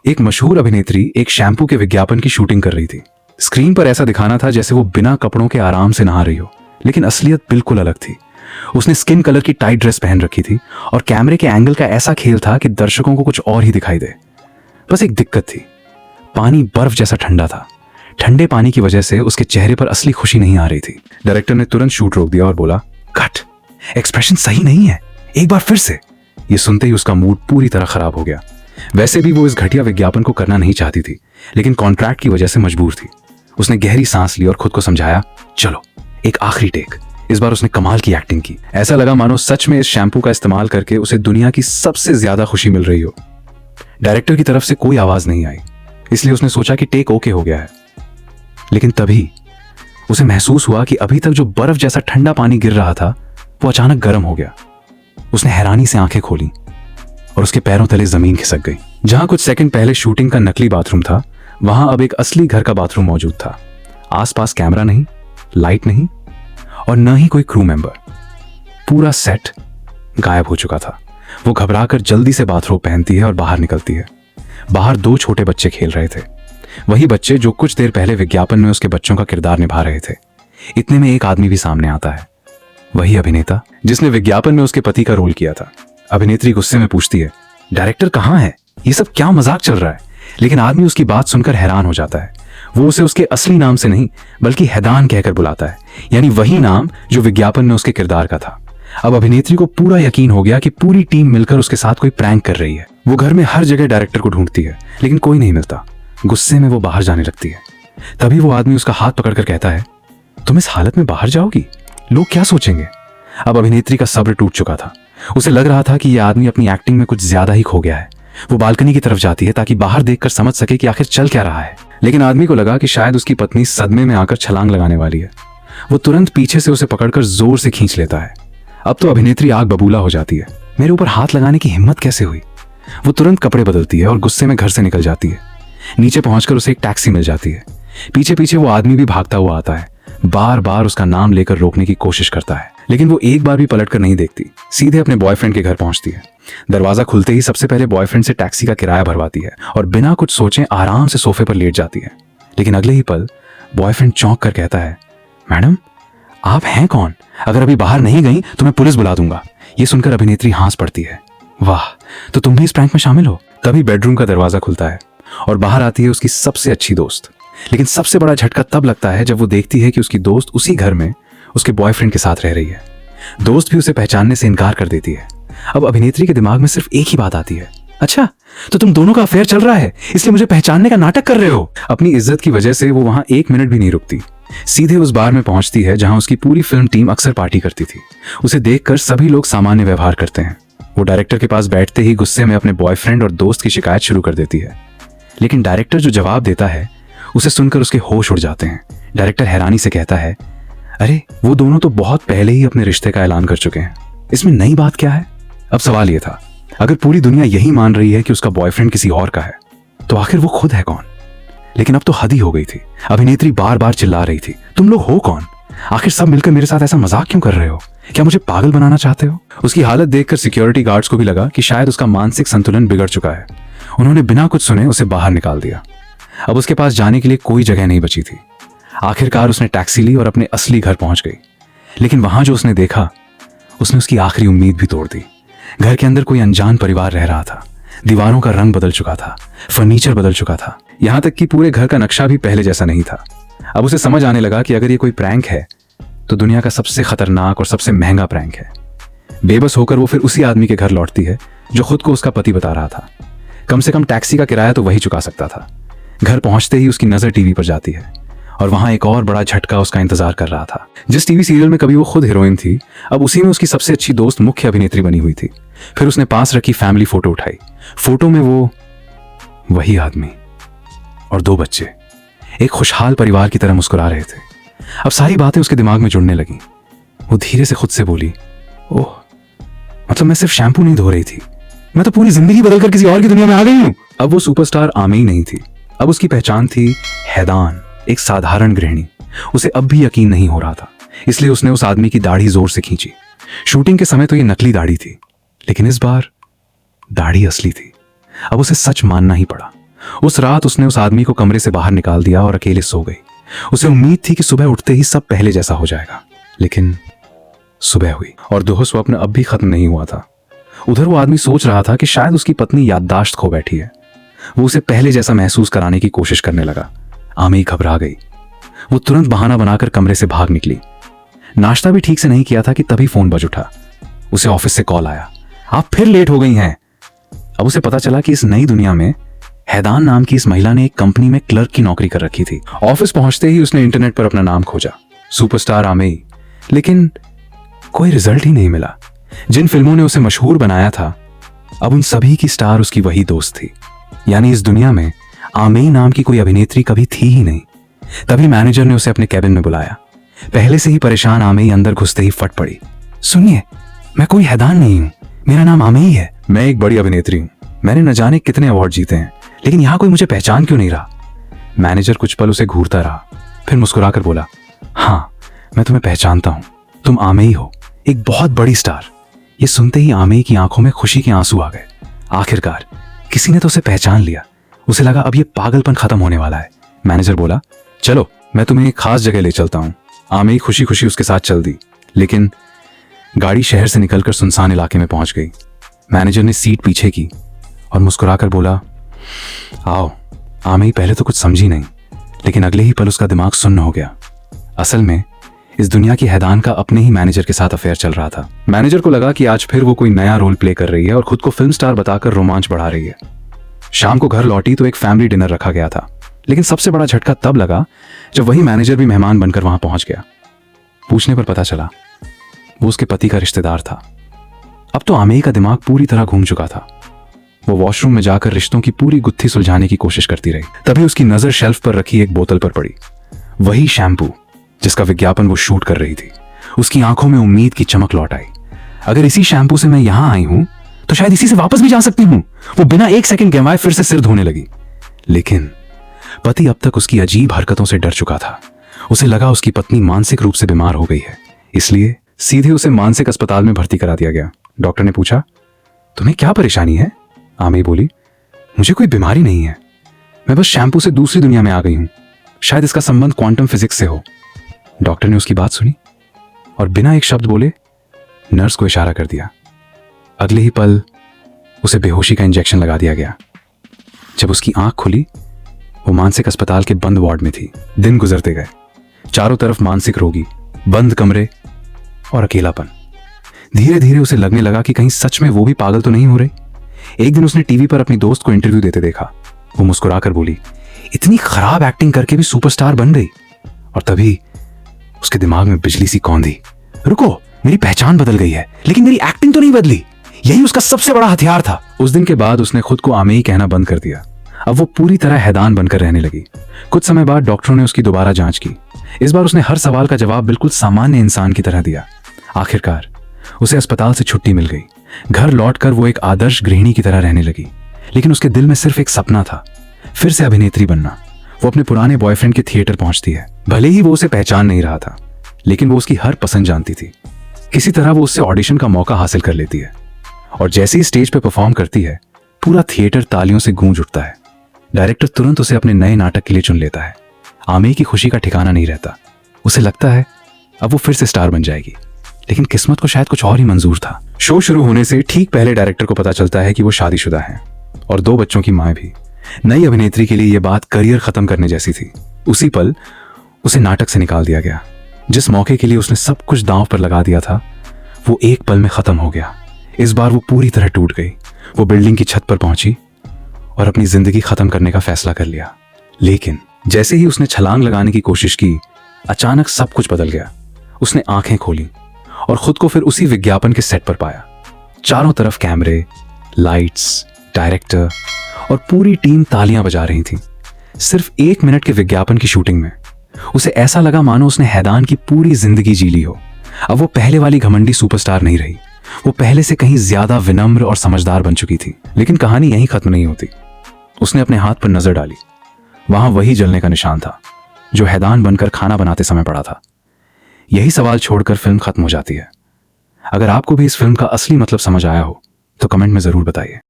एक मशहूर अभिनेत्री एक शैम्पू के विज्ञापन की शूटिंग कर रही थी। स्क्रीन पर ऐसा दिखाना था जैसे वो बिना कपड़ों के आराम से नहा रही हो, लेकिन असलियत बिल्कुल अलग थी। उसने स्किन कलर की टाइट ड्रेस पहन रखी थी और कैमरे के एंगल का ऐसा खेल था कि दर्शकों को कुछ और ही दिखाई दे। बस एक दिक्कत थी, पानी बर्फ जैसा ठंडा था। ठंडे पानी की वजह से उसके चेहरे पर असली खुशी नहीं आ रही थी। डायरेक्टर ने तुरंत शूट रोक दिया और बोला, कट, एक्सप्रेशन सही नहीं है, एक बार फिर से। ये सुनते ही उसका मूड पूरी तरह खराब हो गया। वैसे भी वो इस घटिया विज्ञापन को करना नहीं चाहती थी, लेकिन कॉन्ट्रैक्ट की वजह से मजबूर थी। उसने गहरी सांस ली और खुद को समझाया, चलो एक आखिरी टेक। इस बार उसने कमाल की एक्टिंग की। ऐसा लगा मानो सच में इस शैम्पू का इस्तेमाल करके उसे दुनिया की सबसे ज्यादा खुशी मिल रही हो। डायरेक्टर की तरफ से कोई आवाज नहीं आई, इसलिए उसने सोचा कि टेक ओके हो गया है। लेकिन तभी उसे महसूस हुआ कि अभी तक जो बर्फ जैसा ठंडा पानी गिर रहा था वो अचानक गर्म हो गया। उसने हैरानी से आंखें खोली और उसके पैरों तले जमीन खिसक गई। जहां कुछ सेकंड पहले शूटिंग का नकली बाथरूम था, वहां अब एक असली घर का बाथरूम मौजूद था। आसपास कैमरा नहीं, लाइट नहीं और न ही कोई क्रू मेंबर। पूरा सेट गायब हो चुका था। वो घबराकर जल्दी से बाथरोब पहनती है और बाहर निकलती है। बाहर दो छोटे बच्चे खेल रहे थे, वही बच्चे जो कुछ देर पहले विज्ञापन में उसके बच्चों का किरदार निभा रहे थे। इतने में एक आदमी भी सामने आता है, वही अभिनेता जिसने विज्ञापन में उसके पति का रोल किया था। अभिनेत्री गुस्से में पूछती है, डायरेक्टर कहाँ है? ये सब क्या मजाक चल रहा है? लेकिन आदमी उसकी बात सुनकर हैरान हो जाता है। वो उसे उसके असली नाम से नहीं बल्कि हैदान कहकर बुलाता है, यानी वही नाम जो विज्ञापन में उसके किरदार का था। अब अभिनेत्री को पूरा यकीन हो गया कि पूरी टीम मिलकर उसके साथ कोई प्रैंक कर रही है। वो घर में हर जगह डायरेक्टर को ढूंढती है, लेकिन कोई नहीं मिलता। गुस्से में वो बाहर जाने लगती है। तभी वो आदमी उसका हाथ पकड़कर कहता है, तुम इस हालत में बाहर जाओगी? लोग क्या सोचेंगे? अब अभिनेत्री का सब्र टूट चुका था। उसे लग रहा था कि यह आदमी अपनी एक्टिंग में कुछ ज्यादा ही खो गया है। वो बालकनी की तरफ जाती है ताकि बाहर देखकर समझ सके कि आखिर चल क्या रहा है। लेकिन आदमी को लगा कि शायद उसकी पत्नी सदमे में आकर छलांग लगाने वाली है। वो तुरंत पीछे से उसे पकड़कर जोर से खींच लेता है। अब तो अभिनेत्री आग बबूला हो जाती है। मेरे ऊपर हाथ लगाने की हिम्मत कैसे हुई? वो तुरंत कपड़े बदलती है और गुस्से में घर से निकल जाती है। नीचे पहुंचकर उसे एक टैक्सी मिल जाती है। पीछे पीछे वो आदमी भी भागता हुआ आता है। बार बार उसका नाम लेकर रोकने की कोशिश करता है, लेकिन वो एक बार भी पलटकर नहीं देखती। सीधे अपने बॉयफ्रेंड के घर पहुंचती है। दरवाजा खुलते ही सबसे पहले बॉयफ्रेंड से टैक्सी का किराया भरवाती है और बिना कुछ सोचे आराम से सोफे पर लेट जाती है। लेकिन अगले ही पल बॉयफ्रेंड चौंक कर कहता है, मैडम आप हैं कौन? अगर अभी बाहर नहीं गई तो मैं पुलिस बुला दूंगा। ये सुनकर अभिनेत्री हंस पड़ती है। वाह, तो तुम भी इस प्रैंक में शामिल हो? तभी बेडरूम का दरवाजा खुलता है और बाहर आती है उसकी सबसे अच्छी दोस्त। लेकिन सबसे बड़ा झटका तब लगता है जब वो देखती है कि उसकी दोस्त उसी घर में उसके बॉयफ्रेंड के साथ रह रही है। दोस्त भी उसे पहचानने से इनकार कर देती है। अब अभिनेत्री के दिमाग में सिर्फ एक ही बात आती है, अच्छा तो तुम दोनों का अफेयर चल रहा है, इसलिए मुझे पहचानने का नाटक कर रहे हो। अपनी इज्जत की वजह से वो वहां एक मिनट भी नहीं रुकती। सीधे उस बार में पहुंचती है जहां उसकी पूरी फिल्म टीम अक्सर पार्टी करती थी। उसे देखकर सभी लोग सामान्य व्यवहार करते हैं। वो डायरेक्टर के पास बैठते ही गुस्से में अपने बॉयफ्रेंड और दोस्त की शिकायत शुरू कर देती है। लेकिन डायरेक्टर जो जवाब देता है उसे सुनकर उसके होश उड़ जाते हैं। डायरेक्टर हैरानी से कहता है, अरे वो दोनों तो बहुत पहले ही अपने रिश्ते का ऐलान कर चुके हैं, इसमें नई बात क्या है? अब सवाल यह था, अगर पूरी दुनिया यही मान रही है कि उसका बॉयफ्रेंड किसी और का है, तो आखिर वो खुद है कौन? लेकिन अब तो हद ही हो गई थी। अभिनेत्री बार बार चिल्ला रही थी, तुम लोग हो कौन? आखिर सब मिलकर मेरे साथ ऐसा मजाक क्यों कर रहे हो? क्या मुझे पागल बनाना चाहते हो? उसकी हालत देखकर सिक्योरिटी गार्ड्स को भी लगा कि शायद उसका मानसिक संतुलन बिगड़ चुका है। उन्होंने बिना कुछ सुने उसे बाहर निकाल दिया। अब उसके पास जाने के लिए कोई जगह नहीं बची थी। आखिरकार उसने टैक्सी ली और अपने असली घर पहुंच गई। लेकिन वहां जो उसने देखा, उसने उसकी आखिरी उम्मीद भी तोड़ दी। घर के अंदर कोई अनजान परिवार रह रहा था। दीवारों का रंग बदल चुका था, फर्नीचर बदल चुका था, यहां तक कि पूरे घर का नक्शा भी पहले जैसा नहीं था। अब उसे समझ आने लगा कि अगर ये कोई प्रैंक है तो दुनिया का सबसे खतरनाक और सबसे महंगा प्रैंक है। बेबस होकर वो फिर उसी आदमी के घर लौटती है जो खुद को उसका पति बता रहा था। कम से कम टैक्सी का किराया तो वही चुका सकता था। घर पहुंचते ही उसकी नजर टीवी पर जाती है और वहां एक और बड़ा झटका उसका इंतजार कर रहा था। जिस टीवी सीरियल में कभी वो खुद हीरोइन थी, अब उसी में उसकी सबसे अच्छी दोस्त मुख्य अभिनेत्री बनी हुई थी। फिर उसने पास रखी फैमिली फोटो उठाई। फोटो में वो वही आदमी और दो बच्चे एक खुशहाल परिवार की तरह मुस्कुरा रहे थे। अब सारी बातें उसके दिमाग में जुड़ने लगी। वो धीरे से खुद से बोली, ओह, मतलब मैं सिर्फ शैम्पू नहीं धो रही थी, मैं तो पूरी जिंदगी बदलकर किसी और की दुनिया में आ गई हूं। अब वो सुपरस्टार आमी नहीं थी, अब उसकी पहचान थी हैदान, एक साधारण गृहिणी। उसे अब भी यकीन नहीं हो रहा था, इसलिए उसने उस आदमी की दाढ़ी जोर से खींची। शूटिंग के समय तो ये नकली दाढ़ी थी, लेकिन इस बार दाढ़ी असली थी। अब उसे सच मानना ही पड़ा। उस रात उसने उस आदमी को कमरे से बाहर निकाल दिया और अकेले सो गई। उसे उम्मीद थी कि सुबह उठते ही सब पहले जैसा हो जाएगा, लेकिन सुबह हुई और दोह स्वप्न अब भी खत्म नहीं हुआ था। उधर वो आदमी सोच रहा था कि शायद उसकी पत्नी याददाश्त खो बैठी है। वो उसे पहले जैसा महसूस कराने की कोशिश करने लगा। आमेई घबरा गई। वो तुरंत बहाना बनाकर कमरे से भाग निकली। नाश्ता भी ठीक से नहीं किया था कि तभी फोन बज उठा। उसे ऑफिस से कॉल आया, आप फिर लेट हो गई हैं। अब उसे पता चला कि इस नई दुनिया में हैदान नाम की इस महिला ने एक कंपनी में क्लर्क की नौकरी कर रखी थी। ऑफिस पहुंचते ही उसने इंटरनेट पर अपना नाम खोजा, सुपरस्टार आमेई, लेकिन कोई रिजल्ट ही नहीं मिला। जिन फिल्मों ने उसे मशहूर बनाया था, अब उन सभी की स्टार उसकी वही दोस्त थी। यानी इस दुनिया में आमेई नाम की कोई अभिनेत्री कभी थी ही नहीं। तभी मैनेजर ने उसे अपने कैबिन में बुलाया। पहले से ही परेशान आमेई अंदर घुसते ही फट पड़ी। सुनिए, मैं कोई हैदान नहीं हूं, मेरा नाम आमेई है। मैं एक बड़ी अभिनेत्री हूं, मैंने न जाने कितने अवार्ड जीते हैं, लेकिन यहां कोई मुझे पहचान क्यों नहीं रहा। मैनेजर कुछ पल उसे घूरता रहा, फिर मुस्कुराकर बोला, हाँ मैं तुम्हें पहचानता हूं, तुम आमेई हो, एक बहुत बड़ी स्टार। ये सुनते ही आमेई की आंखों में खुशी के आंसू आ गए। आखिरकार किसी ने तो उसे पहचान लिया। उसे लगा अब ये पागलपन खत्म होने वाला है। मैनेजर बोला, चलो मैं तुम्हें एक खास जगह ले चलता हूं। आमेई खुशी खुशी उसके साथ चल दी, लेकिन गाड़ी शहर से निकलकर सुनसान इलाके में पहुंच गई। मैनेजर ने सीट पीछे की और मुस्कुराकर बोला, आओ। आमेई पहले तो कुछ समझी नहीं, लेकिन अगले ही पल उसका दिमाग सुन्न हो गया। असल में इस दुनिया की हैदान का अपने ही मैनेजर के साथ अफेयर चल रहा था। मैनेजर को लगा कि आज फिर वो कोई नया रोल प्ले कर रही है और खुद को फिल्म स्टार बताकर रोमांच बढ़ा रही है। शाम को घर लौटी तो एक फैमिली डिनर रखा गया था, लेकिन सबसे बड़ा झटका तब लगा जब वही मैनेजर भी मेहमान बनकर वहां पहुंच गया। पूछने पर पता चला वो उसके पति का रिश्तेदार था। अब तो आमेई का दिमाग पूरी तरह घूम चुका था। वो वॉशरूम में जाकर रिश्तों की पूरी गुत्थी सुलझाने की कोशिश करती रही। तभी उसकी नजर शेल्फ पर रखी एक बोतल पर पड़ी, वही शैम्पू जिसका विज्ञापन वो शूट कर रही थी। उसकी आंखों में उम्मीद की चमक लौट आई। अगर इसी शैम्पू से मैं यहां आई हूं तो शायद इसी से वापस भी जा सकती हूं। वो बिना एक सेकंड गंवाए फिर से सिर धोने लगी, लेकिन पति अब तक उसकी अजीब हरकतों से डर चुका था। उसे लगा उसकी पत्नी मानसिक रूप से बीमार हो गई है, इसलिए सीधे उसे मानसिक अस्पताल में भर्ती करा दिया गया। डॉक्टर ने पूछा, तुम्हें क्या परेशानी है? आमेई बोली, मुझे कोई बीमारी नहीं है, मैं बस शैम्पू से दूसरी दुनिया में आ गई हूं। शायद इसका संबंध क्वांटम फिजिक्स से हो। डॉक्टर ने उसकी बात सुनी और बिना एक शब्द बोले नर्स को इशारा कर दिया। अगले ही पल उसे बेहोशी का इंजेक्शन लगा दिया गया। जब उसकी आंख खुली, वो मानसिक अस्पताल के बंद वार्ड में थी। दिन गुजरते गए, चारों तरफ मानसिक रोगी, बंद कमरे और अकेलापन। धीरे धीरे उसे लगने लगा कि कहीं सच में वो भी पागल तो नहीं हो रही। एक दिन उसने टीवी पर अपनी दोस्त को इंटरव्यू देते देखा। वो मुस्कुराकर बोली, इतनी खराब एक्टिंग करके भी सुपरस्टार बन गई। और तभी उसके दिमाग में बिजली सी कौंधी। रुको, मेरी पहचान बदल गई है, लेकिन मेरी एक्टिंग तो नहीं बदली। यही उसका सबसे बड़ा हथियार था। उस दिन के बाद उसने खुद को आमेई कहना बंद कर दिया। अब वो पूरी तरह हैदान बनकर रहने लगी। कुछ समय बाद डॉक्टरों ने उसकी दोबारा जांच की। इस बार उसने हर सवाल का जवाब बिल्कुल सामान्य इंसान की तरह दिया। आखिरकार उसे अस्पताल से छुट्टी मिल गई। घर लौटकर वो एक आदर्श गृहिणी की तरह रहने लगी, लेकिन उसके दिल में सिर्फ एक सपना था, फिर से अभिनेत्री बनना। वो अपने पुराने बॉयफ्रेंड के थिएटर पहुंचती है। भले ही वो उसे पहचान नहीं रहा था, लेकिन वो उसकी हर पसंद जानती थी। किसी तरह वो उससे ऑडिशन का मौका हासिल कर लेती है और जैसे ही स्टेज पर परफॉर्म करती है, पूरा थिएटर तालियों से गूंज उठता है। डायरेक्टर तुरंत उसे अपने नए नाटक के लिए चुन लेता है। आमेई की खुशी का ठिकाना नहीं रहता। उसे लगता है अब वो फिर से स्टार बन जाएगी, लेकिन किस्मत को शायद कुछ और ही मंजूर था। शो शुरू होने से ठीक पहले डायरेक्टर को पता चलता है कि वो शादीशुदा है और 2 बच्चों की मां भी। नई अभिनेत्री के लिए यह बात करियर खत्म करने जैसी थी। उसी पल उसे नाटक से निकाल दिया गया। जिस मौके के लिए उसने सब कुछ दांव पर लगा दिया था, वो एक पल में खत्म हो गया। इस बार वो पूरी तरह टूट गई। वो बिल्डिंग की छत पर पहुंची और अपनी जिंदगी खत्म करने का फैसला कर लिया। लेकिन जैसे ही उसने छलांग लगाने की कोशिश की, अचानक सब कुछ बदल गया। उसने आंखें खोली और खुद को फिर उसी विज्ञापन के सेट पर पाया। चारों तरफ कैमरे, लाइट्स, डायरेक्टर और पूरी टीम तालियां बजा रही थी। सिर्फ 1 मिनट के विज्ञापन की शूटिंग में उसे ऐसा लगा मानो उसने हैदान की पूरी जिंदगी जी ली हो। अब वो पहले वाली घमंडी सुपरस्टार नहीं रही। वो पहले से कहीं ज्यादा विनम्र और समझदार बन चुकी थी। लेकिन कहानी यहीं खत्म नहीं होती। उसने अपने हाथ पर नजर डाली। वहां वही जलने का निशान था जो हैदान बनकर खाना बनाते समय पड़ा था। यही सवाल छोड़कर फिल्म खत्म हो जाती है। अगर आपको भी इस फिल्म का असली मतलब समझ आया हो तो कमेंट में जरूर बताइए।